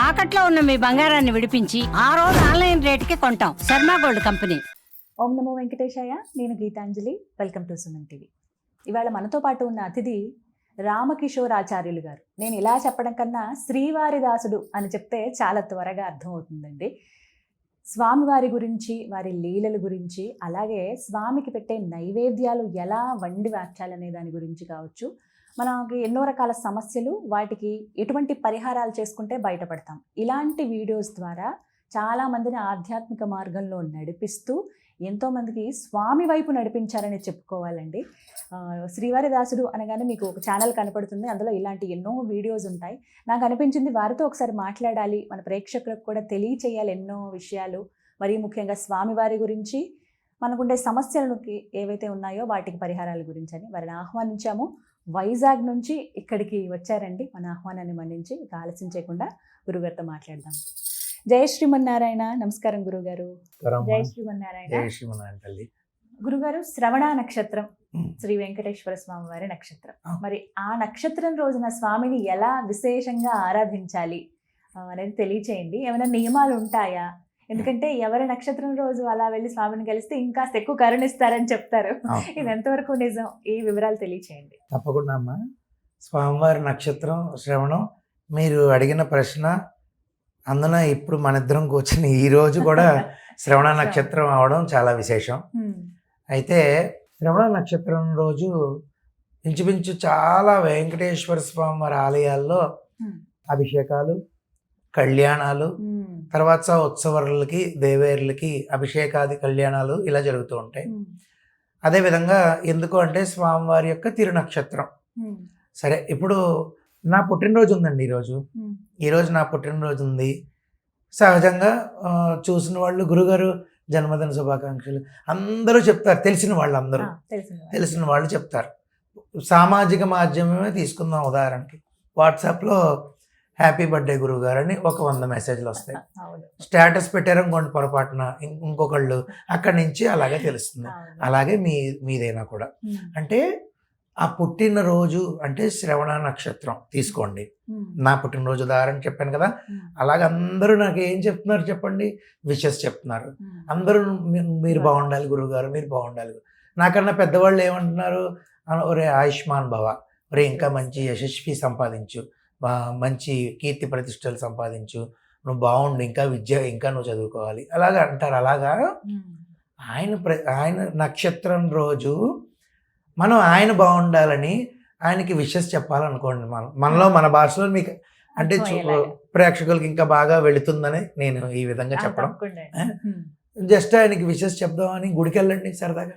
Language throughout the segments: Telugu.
తాకట్లో ఉన్న మీ బంగారాన్ని విడిపించి ఆ రోజు ఆన్లైన్ రేటుకి కొంటాం. Sharma gold company. ఓం నమో వెంకటేశాయ. నేను Geetanjali. Welcome to Suman TV. ఇవాళ మనతో పాటు ఉన్న అతిథి రామకిషోరాచార్యులు గారు. నేను ఇలా చెప్పడం కన్నా శ్రీవారి దాసుడు అని చెప్తే చాలా త్వరగా అర్థమవుతుందండి. స్వామివారి గురించి, వారి లీలల గురించి, అలాగే స్వామికి పెట్టే నైవేద్యాలు ఎలా వండి వార్చాలనే దాని గురించి కావచ్చు, మనకి ఎన్నో రకాల సమస్యలు, వాటికి ఎటువంటి పరిహారాలు చేసుకుంటే బయటపడతాం, ఇలాంటి వీడియోస్ ద్వారా చాలామందిని ఆధ్యాత్మిక మార్గంలో నడిపిస్తూ ఎంతోమందికి స్వామి వైపు నడిపించారని చెప్పుకోవాలండి. శ్రీవారి దాసుడు అనగానే మీకు ఒక ఛానల్ కనపడుతుంది, అందులో ఇలాంటి ఎన్నో వీడియోస్ ఉంటాయి. నాకు అనిపించింది వారితో ఒకసారి మాట్లాడాలి, మన ప్రేక్షకులకు కూడా తెలియచేయాలి ఎన్నో విషయాలు, మరీ ముఖ్యంగా స్వామివారి గురించి, మనకుండే సమస్యలకి ఏవైతే ఉన్నాయో వాటికి పరిహారాల గురించి అని వారిని ఆహ్వానించాము. వైజాగ్ నుంచి ఇక్కడికి వచ్చారండి. మన ఆహ్వానాన్ని మన్నించి ఇక ఆలస్యం చేయకుండా గురుగారితో మాట్లాడదాం. జయ శ్రీమన్నారాయణ. నమస్కారం గురుగారు. జయ శ్రీమన్నారాయణ. జయ శ్రీమన్నారాయణ తల్లి. గురుగారు, శ్రవణ నక్షత్రం శ్రీ వెంకటేశ్వర స్వామి వారి నక్షత్రం. మరి ఆ నక్షత్రం రోజున స్వామిని ఎలా విశేషంగా ఆరాధించాలి అనేది తెలియచేయండి. ఏమైనా నియమాలు ఉంటాయా? ఎందుకంటే ఎవరి నక్షత్రం రోజు అలా వెళ్ళి స్వామిని కలిస్తే ఇంకా ఎక్కువ కరుణిస్తారని చెప్తారు. ఇది ఎంతవరకు నిజం? ఈ వివరాలు తెలియచేయండి. తప్పకుండా అమ్మా. స్వామివారి నక్షత్రం శ్రవణం మీరు అడిగిన ప్రశ్న. అందున ఇప్పుడు మన ఇద్దరం కూర్చుని ఈ రోజు కూడా శ్రవణ నక్షత్రం అవడం చాలా విశేషం. అయితే శ్రవణ నక్షత్రం రోజు ఇంచుమించు చాలా వెంకటేశ్వర స్వామి వారి ఆలయాల్లో అభిషేకాలు, కళ్యాణాలు, తర్వాత ఉత్సవాలకి, దేవేరులకి అభిషేకాది కళ్యాణాలు ఇలా జరుగుతూ ఉంటాయి. అదేవిధంగా ఎందుకు అంటే స్వామివారి యొక్క తిరునక్షత్రం. సరే, ఇప్పుడు నా పుట్టినరోజు ఉందండి. ఈరోజు నా పుట్టినరోజు ఉంది. సహజంగా చూసిన వాళ్ళు గురుగారు జన్మదిన శుభాకాంక్షలు అందరూ చెప్తారు. తెలిసిన వాళ్ళు చెప్తారు. సామాజిక మాధ్యమమే తీసుకుందాం. ఉదాహరణకి వాట్సాప్లో హ్యాపీ బర్త్డే గురుగారు అని ఒక 100 మెసేజ్లు వస్తాయి. స్టేటస్ పెట్టారనుకోండి పొరపాటున ఇంకొకళ్ళు, అక్కడి నుంచి అలాగే తెలుస్తుంది. అలాగే మీదైనా కూడా. అంటే ఆ పుట్టినరోజు అంటే శ్రవణ నక్షత్రం తీసుకోండి. నా పుట్టినరోజు ఉదాహరణ చెప్పాను కదా. అలాగే అందరూ నాకు ఏం చెప్తున్నారు చెప్పండి? విషెస్ చెప్తున్నారు. అందరూ మీరు బాగుండాలి గురుగారు, మీరు బాగుండాలి. నాకన్నా పెద్దవాళ్ళు ఏమంటున్నారు? ఒరే ఆయుష్మాన్ భవ, ఒరే ఇంకా మంచి యశస్వి సంపాదించు, మంచి కీర్తి ప్రతిష్టలు సంపాదించు, నువ్వు బాగుండు, ఇంకా విద్య ఇంకా నువ్వు చదువుకోవాలి, అలాగా అంటారు. అలాగా ఆయన నక్షత్రం రోజు మనం ఆయన బాగుండాలని ఆయనకి విషెస్ చెప్పాలనుకోండి. మనలో మన భాషలో మీకు అంటే ప్రేక్షకులకి ఇంకా బాగా వెళుతుందని నేను ఈ విధంగా చెప్పడం. జస్ట్ ఆయనకి విషెస్ చెప్దామని గుడికి వెళ్ళండి సరదాగా.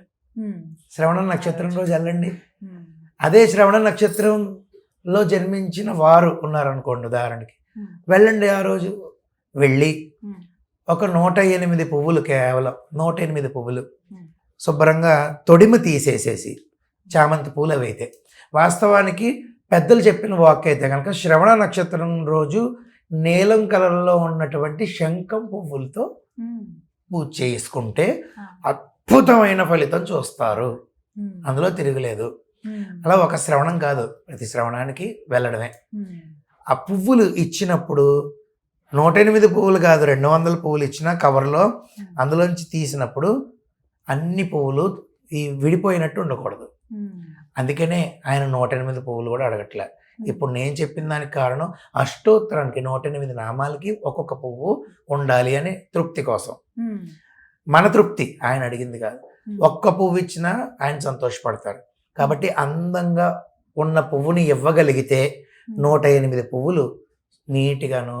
శ్రవణ నక్షత్రం రోజు వెళ్ళండి. అదే శ్రవణ నక్షత్రంలో జన్మించిన వారు ఉన్నారనుకోండి ఉదాహరణకి, వెళ్ళండి. ఆ రోజు వెళ్ళి ఒక 108 పువ్వులు, కేవలం 108 పువ్వులు శుభ్రంగా తొడిమ తీసేసేసి, చామంతి పూలు అవి అయితే, వాస్తవానికి పెద్దలు చెప్పిన వాక్ అయితే కనుక శ్రవణ నక్షత్రం రోజు నీలం కలర్లో ఉన్నటువంటి శంఖం పువ్వులతో పూజ చేసుకుంటే అద్భుతమైన ఫలితం చూస్తారు. అందులో తిరుగులేదు. అలా ఒక శ్రవణం కాదు, ప్రతి శ్రవణానికి వెళ్ళడమే. ఆ పువ్వులు ఇచ్చినప్పుడు 108 పువ్వులు కాదు, 200 పువ్వులు ఇచ్చిన కవర్లో అందులోంచి తీసినప్పుడు అన్ని పువ్వులు ఈ విడిపోయినట్టు ఉండకూడదు. అందుకనే ఆయన 108 పువ్వులు కూడా అడగట్లే. ఇప్పుడు నేను చెప్పిన దానికి కారణం అష్టోత్తరానికి 108 నామాలకి ఒక్కొక్క పువ్వు ఉండాలి అని తృప్తి కోసం. మన తృప్తి ఆయన అడిగింది కాదు. ఒక్క పువ్వు ఇచ్చినా ఆయన సంతోషపడతారు. కాబట్టి అందంగా ఉన్న పువ్వుని ఇవ్వగలిగితే 108 పువ్వులు నీట్గాను,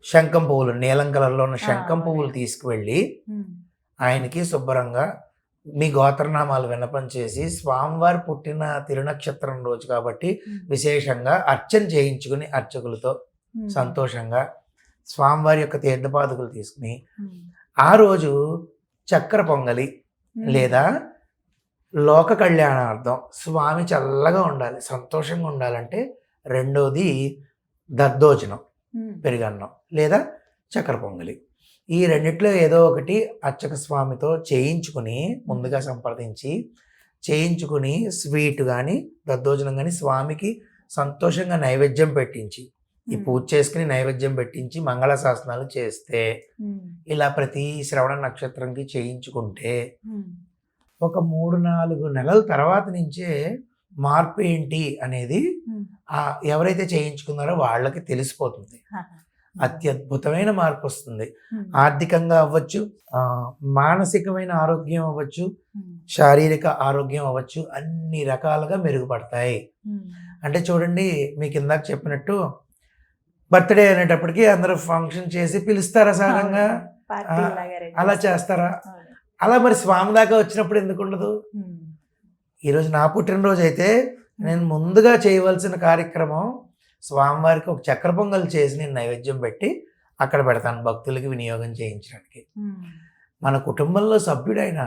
శంఖం పువ్వులు, నీలం కలర్లో ఉన్న శంఖం పువ్వులు తీసుకువెళ్ళి ఆయనకి శుభ్రంగా మీ గోత్రనామాలు విన్నపం చేసి, స్వామివారి పుట్టిన తిరునక్షత్రం రోజు కాబట్టి విశేషంగా అర్చన చేయించుకుని అర్చకులతో సంతోషంగా స్వామివారి యొక్క తీర్థపాదుకులు తీసుకుని ఆ రోజు చక్కెర పొంగలి లేదా లోక కళ్యాణార్థం స్వామి చల్లగా ఉండాలి, సంతోషంగా ఉండాలంటే రెండోది దద్దోజనం, పెరుగన్నం లేదా చక్కెర పొంగలి. ఈ రెండిట్లో ఏదో ఒకటి అర్చక స్వామితో చేయించుకుని, ముందుగా సంప్రదించి చేయించుకుని స్వీట్ కానీ దద్దోజనం కానీ స్వామికి సంతోషంగా నైవేద్యం పెట్టించి ఈ పూజ చేసుకుని నైవేద్యం పెట్టించి మంగళాశాసనాలు చేస్తే ఇలా ప్రతి శ్రవణ నక్షత్రంకి చేయించుకుంటే ఒక 3-4 నెలల తర్వాత నుంచే మార్పు ఏంటి అనేది ఎవరైతే చేయించుకున్నారో వాళ్ళకి తెలిసిపోతుంది. అత్యద్భుతమైన మార్పు వస్తుంది. ఆర్థికంగా అవ్వచ్చు, మానసికమైన ఆరోగ్యం అవ్వచ్చు, శారీరక ఆరోగ్యం అవ్వచ్చు, అన్ని రకాలుగా మెరుగుపడతాయి. అంటే చూడండి, మీకు ఇందాక చెప్పినట్టు బర్త్డే అనేటప్పటికి అందరూ ఫంక్షన్ చేసి పిలుస్తారా సాధారణంగా, అలా చేస్తారా? అలా మరి స్వామి దాకా వచ్చినప్పుడు ఎందుకు ఉండదు? ఈరోజు నా పుట్టినరోజు అయితే నేను ముందుగా చేయవలసిన కార్యక్రమం స్వామివారికి ఒక చక్కెర పొంగల్ చేసి నేను నైవేద్యం పెట్టి అక్కడ పెడతాను భక్తులకి వినియోగం చేయించడానికి. మన కుటుంబంలో సభ్యుడైన,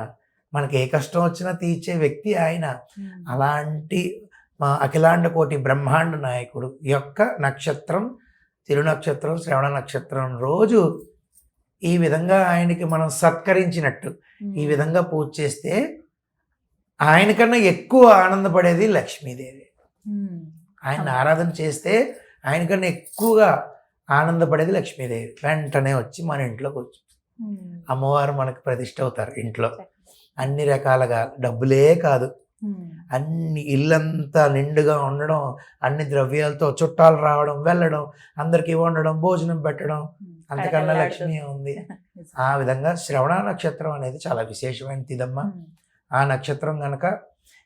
మనకి ఏ కష్టం వచ్చినా తీర్చే వ్యక్తి ఆయన. అలాంటి మా అఖిలాండ కోటి బ్రహ్మాండ నాయకుడు యొక్క నక్షత్రం, తిరునక్షత్రం, శ్రవణ నక్షత్రం రోజు ఈ విధంగా ఆయనకి మనం సత్కరించినట్టు ఈ విధంగా పూజ చేస్తే ఆయనకన్నా ఎక్కువ ఆనందపడేది లక్ష్మీదేవి. ఆయన ఆరాధన చేస్తే ఆయనకన్నా ఎక్కువగా ఆనందపడేది లక్ష్మీదేవి. వెంటనే వచ్చి మన ఇంట్లోకి వచ్చి అమ్మవారు మనకు ప్రతిష్ఠ అవుతారు. ఇంట్లో అన్ని రకాలుగా డబ్బులే కాదు, అన్ని ఇల్లంతా నిండుగా ఉండడం, అన్ని ద్రవ్యాలతో చుట్టాలు రావడం, వెళ్ళడం, అందరికీ వండడం, భోజనం పెట్టడం, అంతకన్నా లక్ష్మి ఉంది. ఆ విధంగా శ్రవణ నక్షత్రం అనేది చాలా విశేషమైన తిదమ్మ. ఆ నక్షత్రం కనుక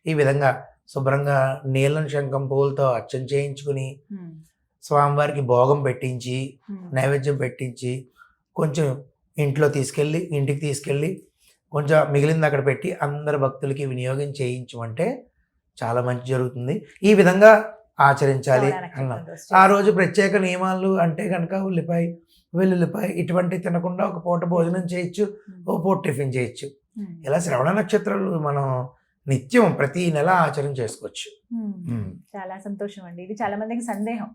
ఈ విధంగా శుభ్రంగా నీలం శంఖం పువ్వులతో అర్చన చేయించుకుని స్వామివారికి భోగం పెట్టించి నైవేద్యం పెట్టించి కొంచెం ఇంటికి తీసుకెళ్ళి కొంచెం మిగిలింది అక్కడ పెట్టి అందరు భక్తులకి వినియోగం చేయించమంటే చాలా మంచి జరుగుతుంది. ఈ విధంగా ఆచరించాలి అన్నాం. ఆ రోజు ప్రత్యేక నియమాలు అంటే కనుక ఉల్లిపాయ, వెల్లుల్లిపాయ ఇటువంటివి తినకుండా ఒక పూట భోజనం చేయొచ్చు, ఓ పూట టిఫిన్ చేయొచ్చు. ఇలా శ్రవణ నక్షత్రాలు మనం నిత్యం ప్రతి నెల ఆచరణ చేసుకోవచ్చు. చాలా సంతోషం అండి. ఇది చాలా మందికి సందేహం,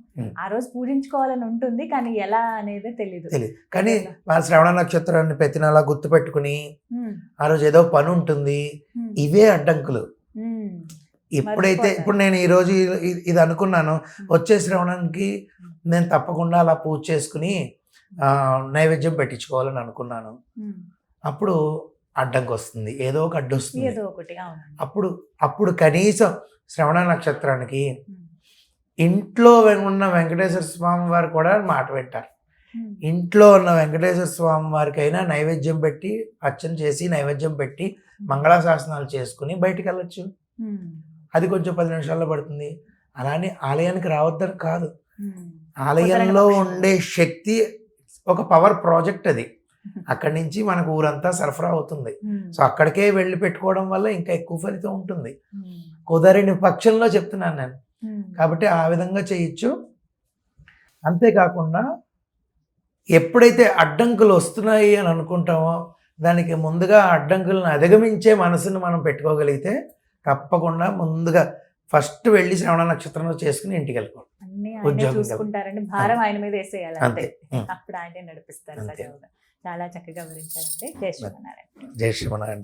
ఆ రోజు పూజించుకోవాలని ఉంటుంది కానీ ఎలా అనేది తెలియదు. కానీ మన శ్రవణ నక్షత్రాన్ని ప్రతి నెల గుర్తు పెట్టుకుని ఆ రోజు ఏదో పని ఉంటుంది, ఇవే అడ్డంకులు. ఇప్పుడు నేను ఈ రోజు ఇది అనుకున్నాను, వచ్చే శ్రవణానికి నేను తప్పకుండా అలా పూజ చేసుకుని నైవేద్యం పెట్టించుకోవాలని అనుకున్నాను. అప్పుడు అడ్డంకి వస్తుంది, ఏదో ఒక అడ్డు వస్తుంది. అప్పుడు కనీసం శ్రవణ నక్షత్రానికి ఇంట్లో ఉన్న వెంకటేశ్వర స్వామి వారు కూడా మాట వింటారు. ఇంట్లో ఉన్న వెంకటేశ్వర స్వామి వారికి అయినా నైవేద్యం పెట్టి అర్చన చేసి నైవేద్యం పెట్టి మంగళాశాసనాలు చేసుకుని బయటికి వెళ్ళొచ్చు. అది కొంచెం 10 నిమిషాల్లో పడుతుంది. అలానే ఆలయానికి రావద్దని కాదు, ఆలయంలో ఉండే శక్తి ఒక పవర్ ప్రాజెక్ట్ అది. అక్కడి నుంచి మనకు ఊరంతా సరఫరా అవుతుంది. సో అక్కడికే వెళ్ళి పెట్టుకోవడం వల్ల ఇంకా ఎక్కువ ఫలితం ఉంటుంది. కుదరని పక్షంలో చెప్తున్నాను నేను. కాబట్టి ఆ విధంగా చేయొచ్చు. అంతేకాకుండా ఎప్పుడైతే అడ్డంకులు వస్తున్నాయి అని అనుకుంటామో దానికి ముందుగా అడ్డంకులను అధిగమించే మనసును మనం పెట్టుకోగలిగితే తప్పకుండా ముందుగా ఫస్ట్ వెళ్ళి శ్రవణ నక్షత్రంలో చేసుకుని ఇంటికి వెళ్ళిపోవాలి. చూసుకుంటారండి, భారం ఆయన మీద వేసేయాలి, అంతే. అప్పుడు ఆయనే నడిపిస్తారు. చాలా చక్కగా వివరించారండి. జై శ్రీమన్నారాయణ. జై శ్రీమన్నారాయణ.